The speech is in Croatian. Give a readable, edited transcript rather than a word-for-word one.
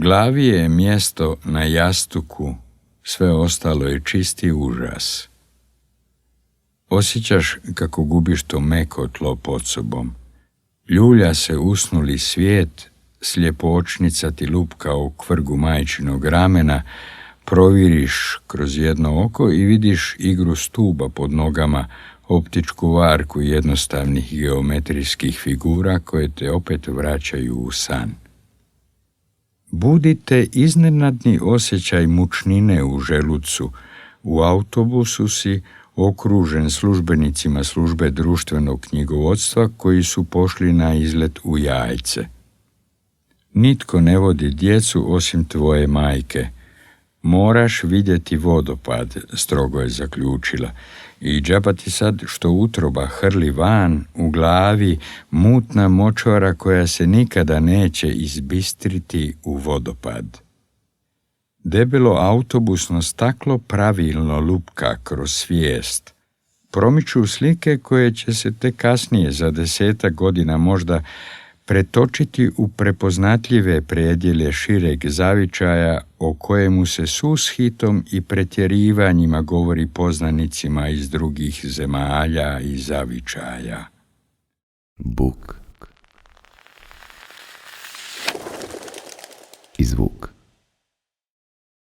Glavi je mjesto na jastuku, sve ostalo je čisti užas. Osjećaš kako gubiš to meko tlo pod sobom. Ljulja se usnuli svijet, sljepočnica ti lupka u kvrgu majčinog ramena, proviriš kroz jedno oko i vidiš igru stuba pod nogama, optičku varku jednostavnih geometrijskih figura koje te opet vraćaju u san. Budite iznenadni osjećaj mučnine u želucu. U autobusu si okružen službenicima službe društvenog knjigovodstva koji su pošli na izlet u Jajce. Nitko ne vodi djecu osim tvoje majke. Moraš vidjeti vodopad, strogo je zaključila. I džaba ti sad što utroba hrli van, u glavi mutna močvara koja se nikada neće izbistriti u vodopad. Debelo autobusno staklo pravilno lupka kroz svijest. Promiču slike koje će se tek kasnije za 10 godina možda pretočiti u prepoznatljive predjele šireg zavičaja o kojemu se sushitom i pretjerivanjima govori poznanicima iz drugih zemalja i zavičaja. Buk